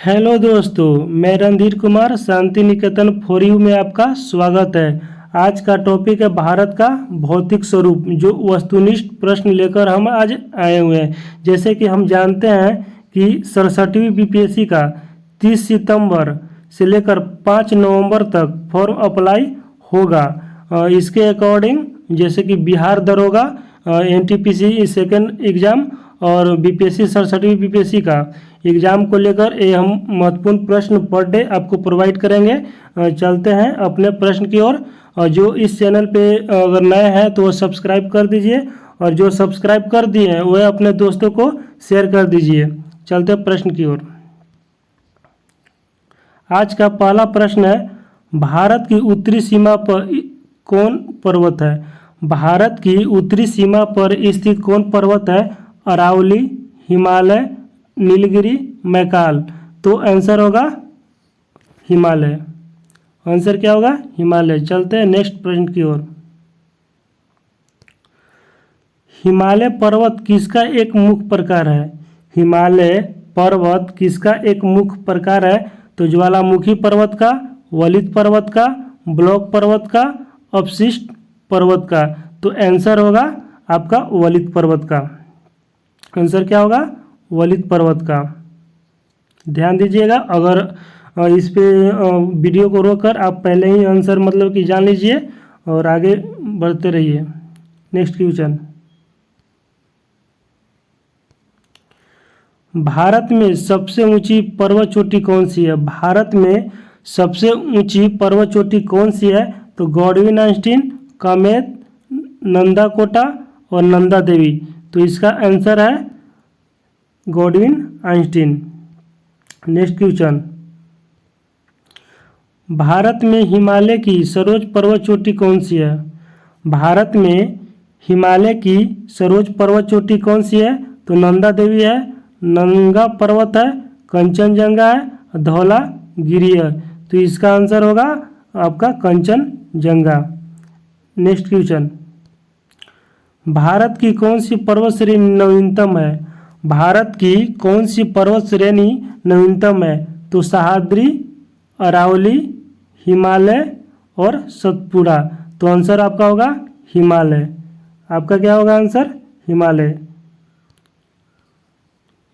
Hello दोस्तों, मैं Randhir Kumar Shanti Niketan for you में आपका स्वागत है। आज का टॉपिक है भारत का भौतिक स्वरूप, जो वस्तुनिष्ठ प्रश्न लेकर हम आज आए हुए हैं। जैसे कि हम जानते हैं कि 67वीं बीपीएससी का 30 सितंबर से लेकर 5 नवंबर तक फॉर्म अप्लाई होगा। इसके अकॉर्डिंग जैसे कि बिहार दरोगा, एनटीपीसी सेकेंड एग्ज़ाम और बीपीएससी 67वीं बीपीएससी का एग्ज़ाम को लेकर ये हम महत्वपूर्ण प्रश्न पर डे आपको प्रोवाइड करेंगे। चलते हैं अपने प्रश्न की ओर। और जो इस चैनल पे अगर नए हैं तो वो सब्सक्राइब कर दीजिए, और जो सब्सक्राइब कर दिए हैं वह अपने दोस्तों को शेयर कर दीजिए। चलते हैं प्रश्न की ओर। आज का पहला प्रश्न है, भारत की उत्तरी सीमा पर कौन पर्वत है? भारत की उत्तरी सीमा पर स्थित कौन पर्वत है? अरावली, हिमालय, नीलगिरी, मैकाल। तो आंसर होगा हिमालय। आंसर क्या होगा? हिमालय। चलते हैं नेक्स्ट प्रश्न की ओर। हिमालय पर्वत किसका एक मुख्य प्रकार है? हिमालय पर्वत किसका एक मुख्य प्रकार है? तो ज्वालामुखी पर्वत का, वलित पर्वत का, ब्लॉक पर्वत का, अपशिष्ट पर्वत का। तो आंसर होगा आपका वलित पर्वत का। आंसर क्या होगा? वलित पर्वत का। ध्यान दीजिएगा, अगर इस पे वीडियो को रोककर आप पहले ही आंसर मतलब कि जान लीजिए और आगे बढ़ते रहिए। नेक्स्ट क्वेश्चन, भारत में सबसे ऊंची पर्वत चोटी कौन सी है? भारत में सबसे ऊंची पर्वत चोटी कौन सी है? तो गॉडविन आइंस्टीन, कामेत, नंदा और नंदा देवी। तो इसका आंसर है Godwin Einstein. Next question, Bharat में हिमालय की सर्वोच्च पर्वत चोटी कौन सी है? भारत में हिमालय की सर्वोच्च पर्वत चोटी कौन सी है? तो नंदा देवी है, नंगा पर्वत है, कंचनजंगा है, धौलागिरी है। तो इसका आंसर होगा आपका कंचनजंगा। नेक्स्ट क्वेश्चन, भारत की कौन सी पर्वत श्रेणी नवीनतम है? भारत की कौन सी पर्वत श्रेणी नवीनतम है? तो सह्याद्री, अरावली, हिमालय और सतपुड़ा। तो आंसर आपका होगा हिमालय। आपका क्या होगा आंसर? हिमालय।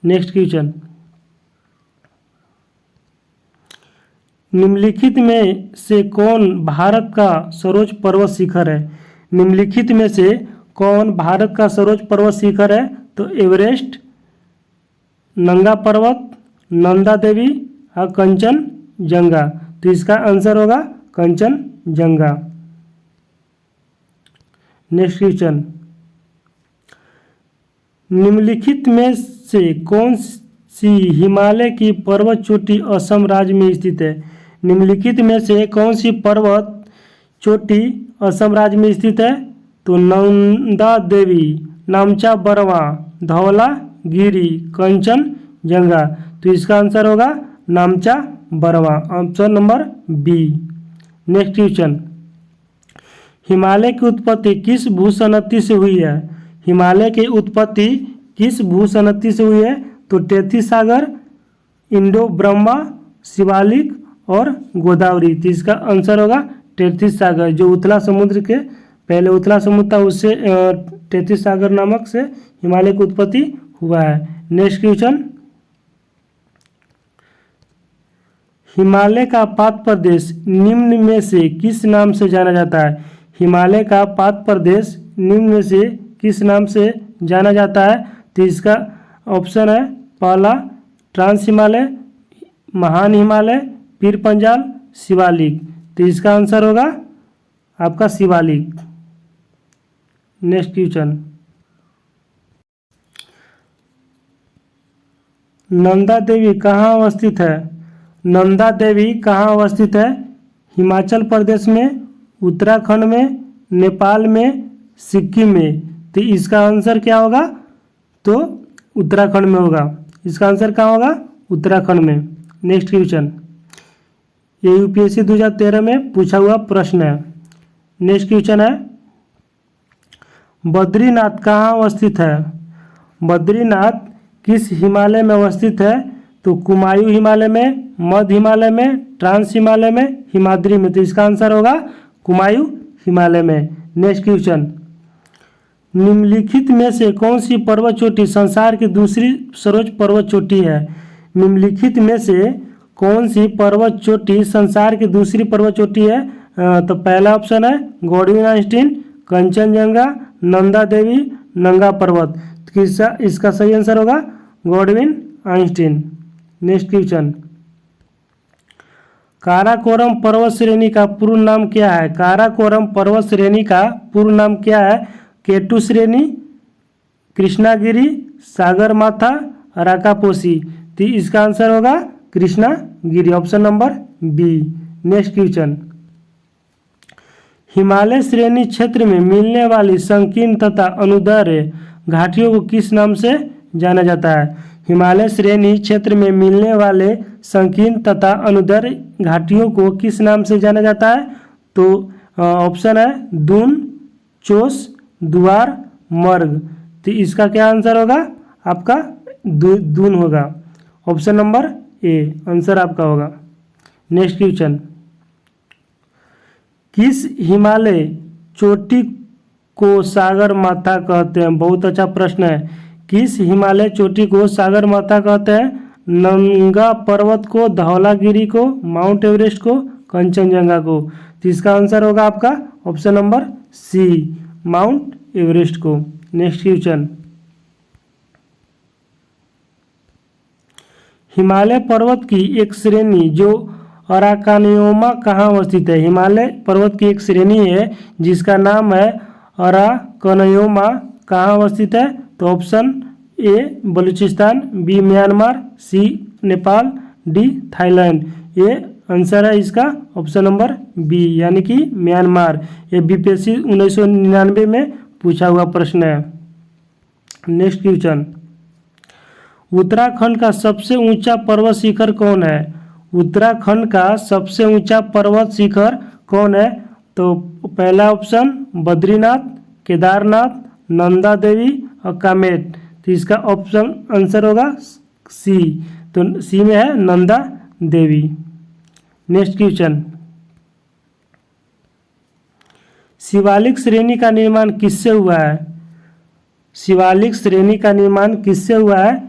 नेक्स्ट क्वेश्चन, निम्नलिखित में से कौन भारत का सर्वोच्च पर्वत शिखर है? निम्नलिखित में से कौन भारत का सर्वोच्च पर्वत शिखर है? तो एवरेस्ट, नंगा पर्वत, नंदा देवी और कंचनजंगा। तो इसका आंसर होगा कंचनजंगा। नेक्स्ट क्वेश्चन, निम्नलिखित में से कौन सी हिमालय की पर्वत चोटी असम राज्य में स्थित है? निम्नलिखित में से कौन सी पर्वत चोटी असम राज्य में स्थित है? तो नंदा देवी, नामचा बरवा, धौलागिरी, कंचनजंगा। तो इसका आंसर होगा Namcha Barwa. Option number B. Next question, Himalaya की उत्पत्ति किस भूसनती से हुई है? हिमालय की उत्पत्ति किस भूसनती से हुई है? तो तैतीस सागर, इंडो ब्रह्मा, शिवालिक और गोदावरी। तो इसका आंसर होगा तैतीस सागर। जो उथला समुद्र के पहले उथला समुद्र था उससे तैतीस सागर नामक से हिमालय की उत्पत्ति हुआ है। नेक्स्ट क्वेश्चन, हिमालय का पाद प्रदेश निम्न में से किस नाम से जाना जाता है? हिमालय का पाद प्रदेश निम्न में से किस नाम से जाना जाता है? तो इसका ऑप्शन है पहला ट्रांस हिमालय, महान हिमालय, पीर पंजाल, शिवालिक। तो इसका आंसर होगा आपका शिवालिक। नेक्स्ट क्वेश्चन, नंदा देवी कहाँ अवस्थित है? नंदा देवी कहाँ अवस्थित है? हिमाचल प्रदेश में, उत्तराखंड में, नेपाल में, सिक्किम में। तो इसका आंसर क्या होगा? तो उत्तराखंड में होगा। इसका आंसर कहाँ होगा? उत्तराखंड में। नेक्स्ट क्वेश्चन, ये यूपीएससी 2013 में पूछा हुआ प्रश्न है। नेक्स्ट क्वेश्चन है, बद्रीनाथ कहाँ अवस्थित है? बद्रीनाथ किस हिमालय में अवस्थित है? तो कुमायूं हिमालय में, मध्य हिमालय में, ट्रांस हिमालय में, हिमाद्री में। तो इसका आंसर होगा कुमायूं हिमालय में। नेक्स्ट क्वेश्चन, निम्नलिखित में से कौन सी पर्वत चोटी संसार की दूसरी सर्वोच्च पर्वत चोटी है? निम्नलिखित में से कौन सी पर्वत चोटी संसार की दूसरी पर्वत चोटी है? तो पहला ऑप्शन है गॉडविन आइंस्टीन, कंचनजंगा, नंदा देवी, नंगा पर्वत। तो इसका सही आंसर होगा Godwin Einstein. Next question, Karakoram पर्वत श्रेणी का पूर्ण नाम क्या है? काराकोरम पर्वत श्रेणी का पूर्ण नाम क्या है? केटू श्रेणी, कृष्णागिरी, सागरमाथा, राकापोशी। तो इसका आंसर होगा Krishnagiri, option number B. Next question, Himalaya श्रेणी क्षेत्र में मिलने वाली संकीर्ण तथा अनुदैर्य घाटियों को किस नाम से जाना जाता है? हिमालय श्रेणी क्षेत्र में मिलने वाले संकीर्ण तथा अनुदैर्य घाटियों को किस नाम से जाना जाता है? तो ऑप्शन है दून, चोस, द्वार, मर्ग। तो इसका क्या आंसर होगा? आपका दून होगा, ऑप्शन नंबर ए आंसर आपका होगा। नेक्स्ट क्वेश्चन, किस हिमालय चोटी को सागर माथा कहते हैं? बहुत अच्छा प्रश्न है। किस हिमालय चोटी को सागर माथा कहते हैं? नंगा पर्वत को, धौलागिरी को, माउंट एवरेस्ट को, कंचनजंगा को। तो इसका आंसर होगा आपका option number C, Mount Everest को। नेक्स्ट क्वेश्चन, हिमालय पर्वत की एक श्रेणी जो अराकानियोमा कहाँ अवस्थित है? हिमालय पर्वत की एक श्रेणी है जिसका नाम है अराकानियोमा, कहाँ अवस्थित है? तो option A Balochistan, B Myanmar, C Nepal, D Thailand. ये आंसर है इसका ऑप्शन नंबर बी, यानी कि म्यांमार। ये बीपीएससी 1999 में पूछा हुआ प्रश्न है। नेक्स्ट क्वेश्चन, उत्तराखंड का सबसे ऊंचा पर्वत शिखर कौन है? उत्तराखंड का सबसे ऊंचा पर्वत शिखर कौन है? तो पहला ऑप्शन बद्रीनाथ, केदारनाथ, नंदा देवी और कामेट। तो इसका ऑप्शन आंसर होगा सी, तो सी में है नंदा देवी। नेक्स्ट क्वेश्चन, शिवालिक श्रेणी का निर्माण किससे हुआ है? शिवालिक श्रेणी का निर्माण किससे हुआ है?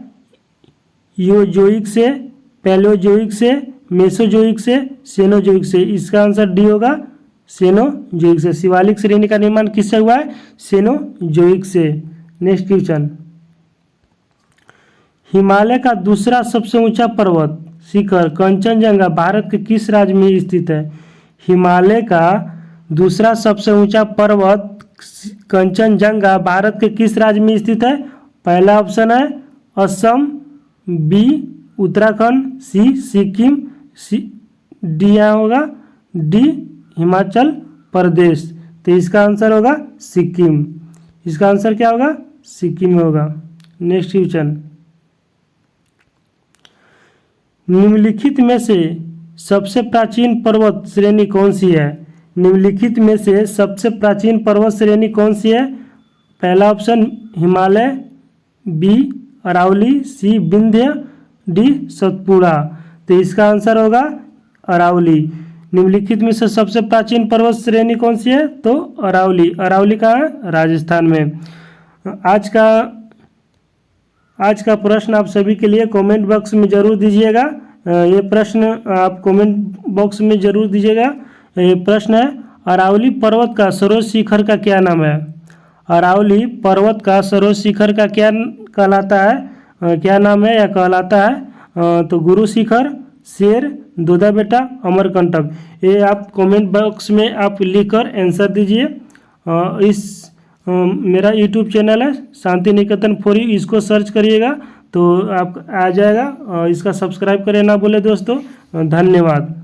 योजोइक से, पैलियोजोइक से, मेसोजोइक से, सेनोजोइक से। इसका आंसर डी होगा सेनोजोइक से। शिवालिक श्रेणी का निर्माण किससे हुआ है? सेनोजोइक से। नेक्स्ट क्वेश्चन, हिमालय का दूसरा सबसे ऊंचा पर्वत शिखर कंचनजंगा भारत के किस राज्य में स्थित है? हिमालय का दूसरा सबसे ऊंचा पर्वत कंचनजंगा भारत के किस राज्य में स्थित है? पहला ऑप्शन है असम, बी उत्तराखंड, सी सिक्किम, सी डी यहाँ होगा डी हिमाचल प्रदेश। तो इसका आंसर होगा सिक्किम। इसका आंसर क्या होगा? सिक्किम में होगा। नेक्स्ट क्वेश्चन, निम्नलिखित में से सबसे प्राचीन पर्वत श्रेणी कौन सी है? निम्नलिखित में से सबसे प्राचीन पर्वत श्रेणी कौन सी है? पहला ऑप्शन हिमालय, बी अरावली, सी विंध्य, डी सतपुड़ा। तो इसका आंसर होगा अरावली। निम्नलिखित में से सबसे प्राचीन पर्वत श्रेणी कौन सी है? तो अरावली। अरावली कहाँ है? राजस्थान में। आज का प्रश्न आप सभी के लिए कमेंट बॉक्स में जरूर दीजिएगा। ये प्रश्न आप कमेंट बॉक्स में जरूर दीजिएगा। ये प्रश्न है, अरावली पर्वत का सर्वोच्च शिखर का क्या नाम है? अरावली पर्वत का सर्वोच्च शिखर का क्या कहलाता है, क्या नाम है या कहलाता है? तो गुरु शिखर, शेर, दोदा बेटा, अमरकंटक। ये आप कमेंट बॉक्स में आप लिखकर आंसर दीजिए। मेरा यूट्यूब चैनल है शांति निकेतन फॉर यू, इसको सर्च करिएगा तो आप आ जाएगा। इसका सब्सक्राइब करें ना बोले दोस्तों। धन्यवाद।